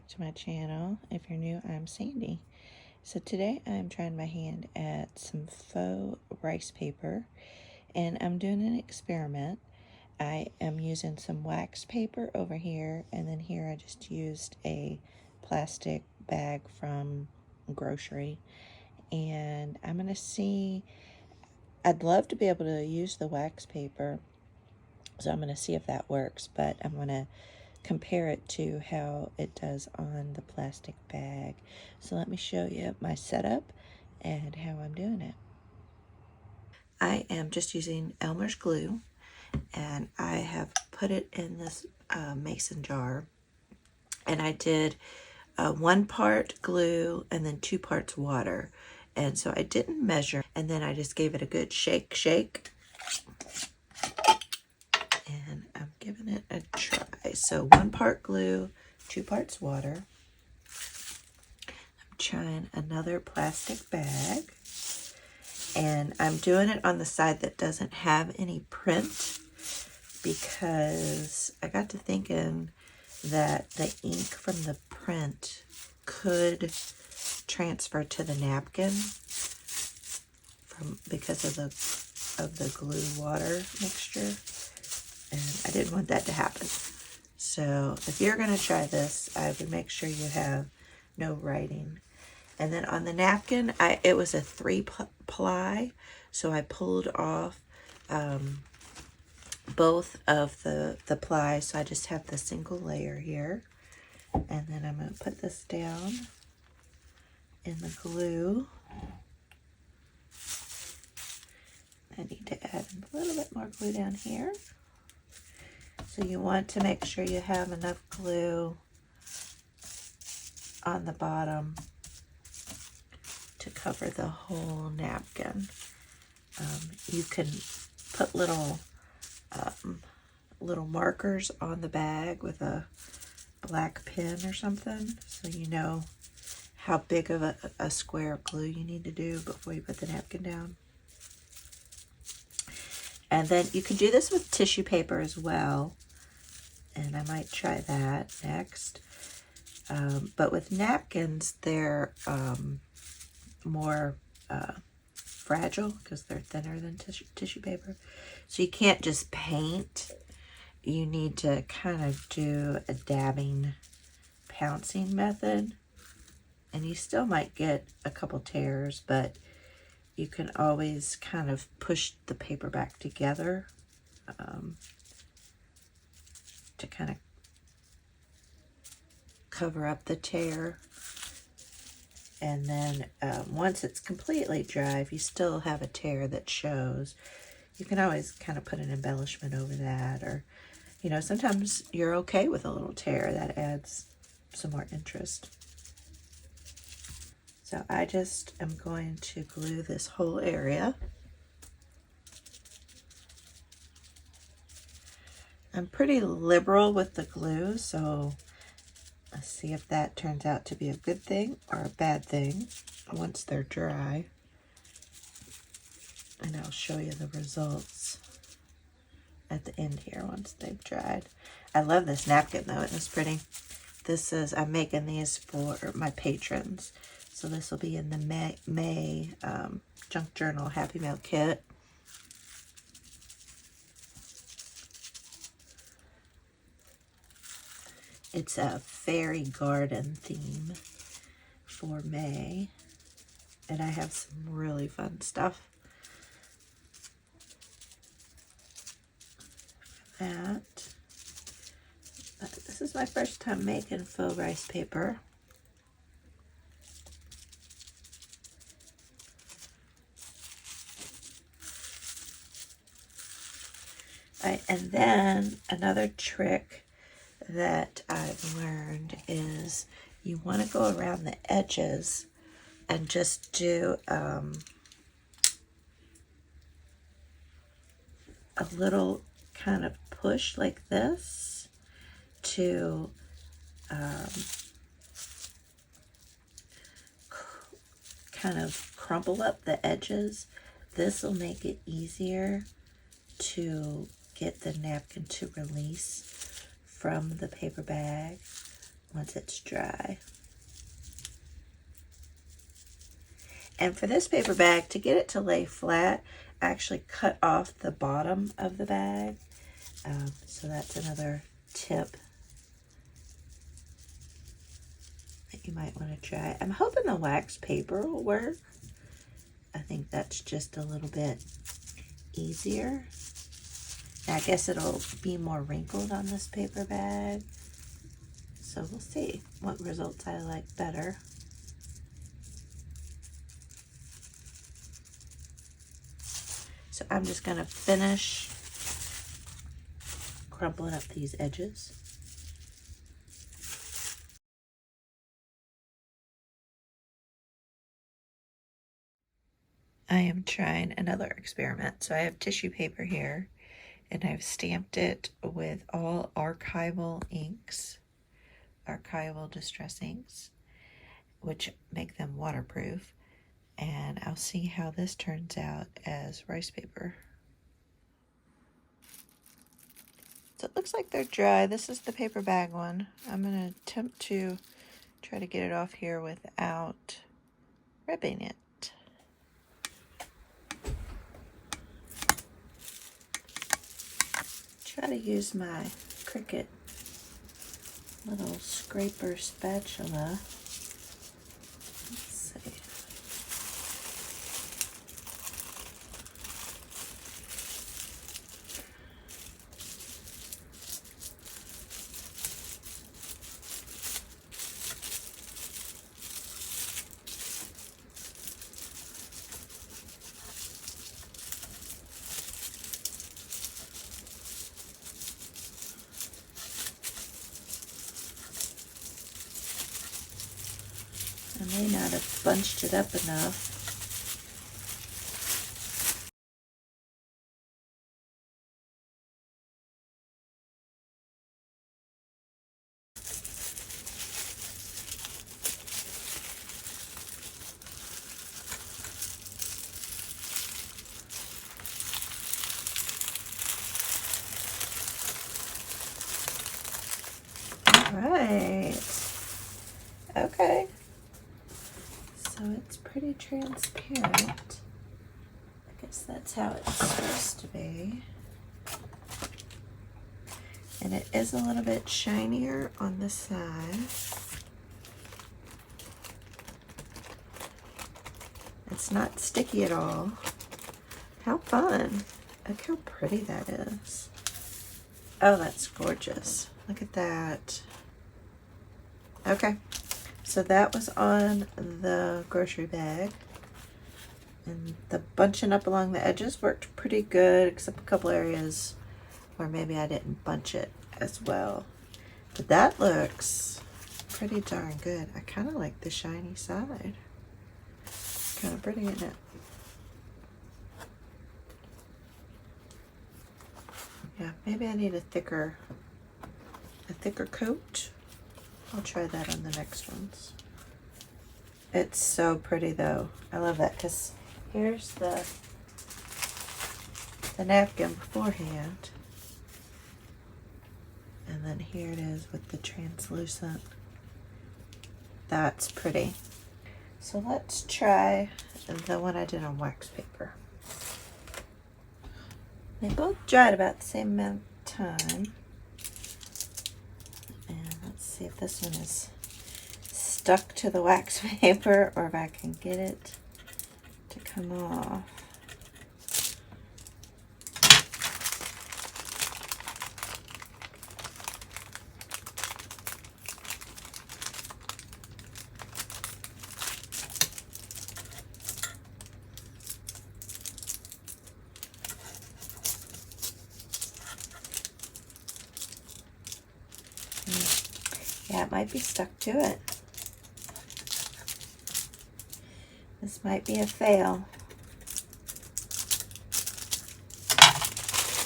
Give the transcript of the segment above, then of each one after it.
back to my channel. If you're new, I'm Sandy. So today I'm trying my hand at some faux rice paper, and I'm doing an experiment. I am using some wax paper over here, and then here I just used a plastic bag from grocery. And I'm going to see, I'd love to be able to use the wax paper, so I'm going to see if that works, but I'm going to compare it to how it does on the plastic bag. So let me show you my setup and how I'm doing it. I am just using Elmer's glue, and I have put it in this mason jar, and I did 1 part glue and then 2 parts water, and so I didn't measure, and then I just gave it a good shake, and I'm giving it a try. So 1 part glue, 2 parts water. I'm trying another plastic bag, and I'm doing it on the side that doesn't have any print, because I got to thinking that the ink from the print could transfer to the napkin because of the glue water mixture, and I didn't want that to happen. So if you're going to try this, I would make sure you have no writing. And then on the napkin, it was a 3 ply, so I pulled off both of the plies, so I just have the single layer here. And then I'm going to put this down in the glue. I need to add a little bit more glue down here. So you want to make sure you have enough glue on the bottom to cover the whole napkin. You can put little markers on the bag with a black pen or something, so you know how big of a square of glue you need to do before you put the napkin down. And then you can do this with tissue paper as well, and I might try that next. But with napkins, they're more fragile because they're thinner than tissue paper. So you can't just paint. You need to kind of do a dabbing, pouncing method. And you still might get a couple tears, but you can always kind of push the paper back together to kind of cover up the tear. And then once it's completely dry, if you still have a tear that shows, you can always kind of put an embellishment over that, or, you know, sometimes you're okay with a little tear. That adds some more interest. So I just am going to glue this whole area. I'm pretty liberal with the glue, so let's see if that turns out to be a good thing or a bad thing once they're dry. And I'll show you the results at the end here once they've dried. I love this napkin though, it is pretty. This is, I'm making these for my patrons. So this will be in the May Junk Journal Happy Mail kit. It's a fairy garden theme for May, and I have some really fun stuff for that. This is my first time making faux rice paper. And then another trick that I've learned is you want to go around the edges and just do a little kind of push like this to kind of crumple up the edges. This will make it easier to get the napkin to release from the paper bag once it's dry. And for this paper bag, to get it to lay flat, I actually cut off the bottom of the bag. So that's another tip that you might want to try. I'm hoping the wax paper will work. I think that's just a little bit easier. I guess it'll be more wrinkled on this paper bag. So we'll see what results I like better. So I'm just going to finish crumpling up these edges. I am trying another experiment. So I have tissue paper here, and I've stamped it with all archival inks, archival distress inks, which make them waterproof. And I'll see how this turns out as rice paper. So it looks like they're dry. This is the paper bag one. I'm going to attempt to try to get it off here without ripping it. Try to use my Cricut little scraper spatula. Let's see. I may not have bunched it up enough. All right. Okay. So it's pretty transparent. I guess that's how it's supposed to be. And it is a little bit shinier on the side. It's not sticky at all. How fun. Look how pretty that is. Oh, that's gorgeous. Look at that. Okay. So that was on the grocery bag, and the bunching up along the edges worked pretty good, except a couple areas where maybe I didn't bunch it as well. But that looks pretty darn good. I kind of like the shiny side. Kind of pretty, isn't it? Yeah, maybe I need a thicker coat. I'll try that on the next ones. It's so pretty though. I love that because here's the napkin beforehand. And then here it is with the translucent. That's pretty. So let's try the one I did on wax paper. They both dried about the same amount of time. And let's see if this one is stuck to the wax paper or if I can get it to come off. Yeah, it might be stuck to it. This might be a fail.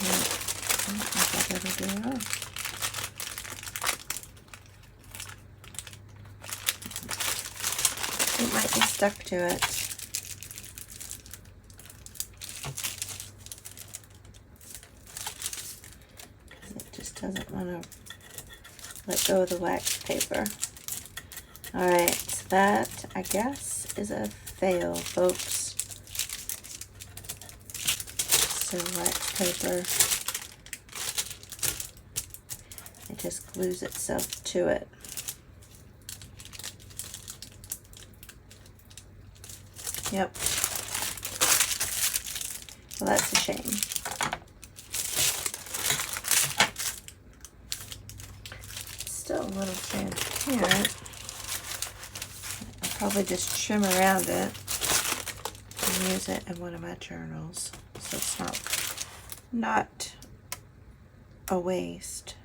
Yeah, I don't think I've ever do it all. It might be stuck to it. Because it just doesn't want to let go of the wax paper. Alright, so that, I guess, is a fail, folks. So wax paper, it just glues itself to it. Yep. Well, that's a shame. Still a little transparent. I'll probably just trim around it and use it in one of my journals, so it's not a waste.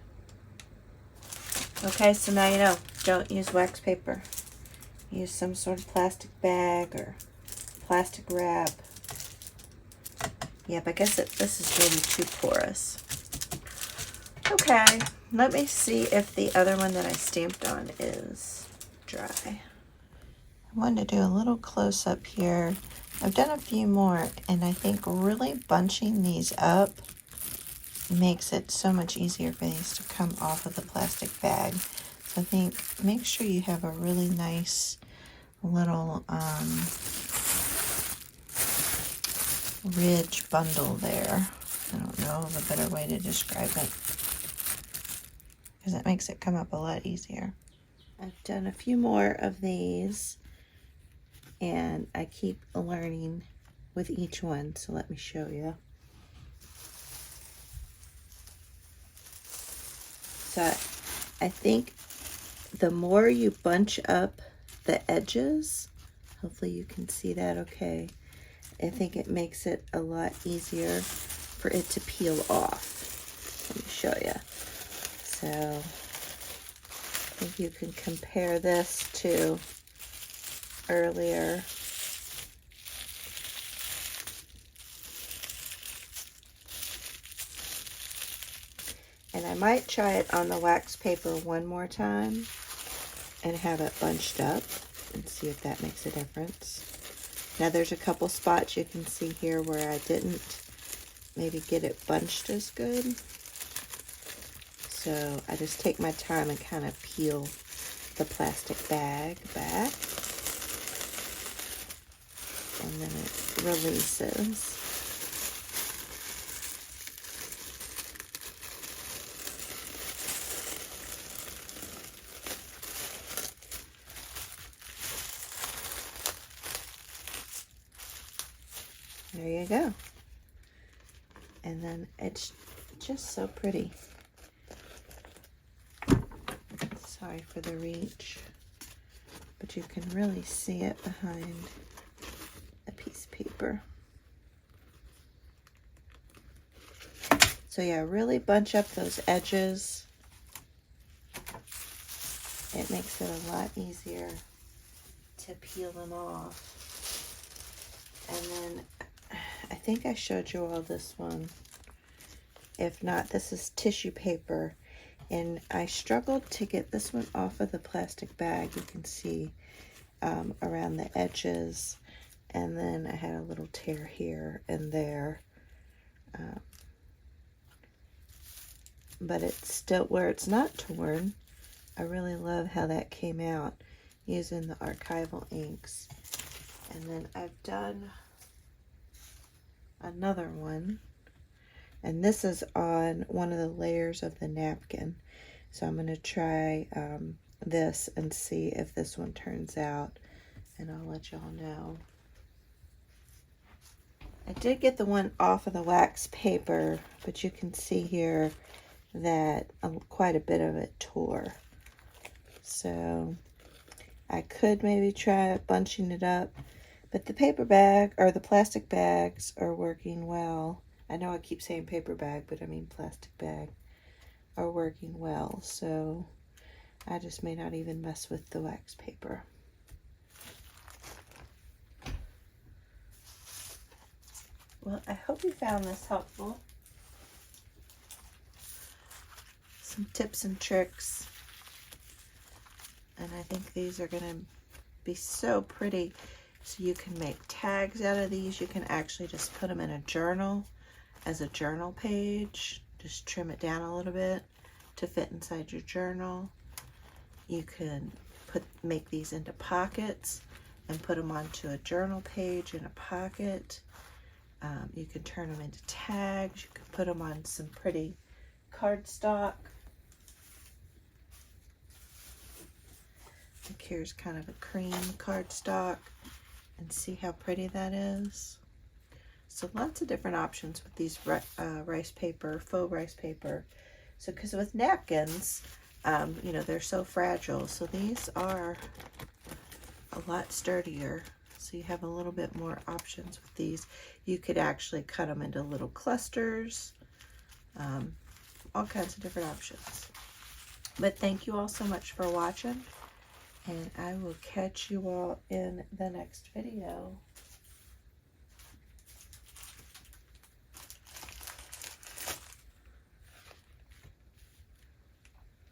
Okay, so now you know, don't use wax paper. Use some sort of plastic bag or plastic wrap. Yep, I guess this is really too porous. Okay, let me see if the other one that I stamped on is dry. I wanted to do a little close-up here. I've done a few more, and I think really bunching these up makes it so much easier for these to come off of the plastic bag. So I think make sure you have a really nice little ridge bundle there. I don't know of a better way to describe it, because it makes it come up a lot easier. I've done a few more of these, and I keep learning with each one, so let me show you. So I think the more you bunch up the edges, hopefully you can see that okay, I think it makes it a lot easier for it to peel off. Let me show you. So I think you can compare this to earlier. And I might try it on the wax paper one more time and have it bunched up and see if that makes a difference. Now there's a couple spots you can see here where I didn't maybe get it bunched as good. So I just take my time and kind of peel the plastic bag back. And then it releases. There you go. And then it's just so pretty. Sorry for the reach, but you can really see it behind a piece of paper. So yeah, really bunch up those edges. It makes it a lot easier to peel them off. And then I think I showed you all this one. If not, this is tissue paper. And I struggled to get this one off of the plastic bag. You can see around the edges. And then I had a little tear here and there. But it's still, where it's not torn, I really love how that came out using the archival inks. And then I've done another one, and this is on one of the layers of the napkin. So I'm going to try this and see if this one turns out, and I'll let y'all know. I did get the one off of the wax paper, but you can see here that quite a bit of it tore. So I could maybe try bunching it up, but the paper bag, or the plastic bags, are working well. I know I keep saying paper bag, but I mean plastic bag, are working well. So I just may not even mess with the wax paper. Well, I hope you found this helpful. Some tips and tricks. And I think these are going to be so pretty. So you can make tags out of these. You can actually just put them in a journal as a journal page. Just trim it down a little bit to fit inside your journal. You can make these into pockets and put them onto a journal page in a pocket. You can turn them into tags. You can put them on some pretty cardstock. Like here's kind of a cream cardstock, and see how pretty that is. So lots of different options with these rice paper, faux rice paper. So because with napkins, you know, they're so fragile. So these are a lot sturdier. So you have a little bit more options with these. You could actually cut them into little clusters. All kinds of different options. But thank you all so much for watching. And I will catch you all in the next video.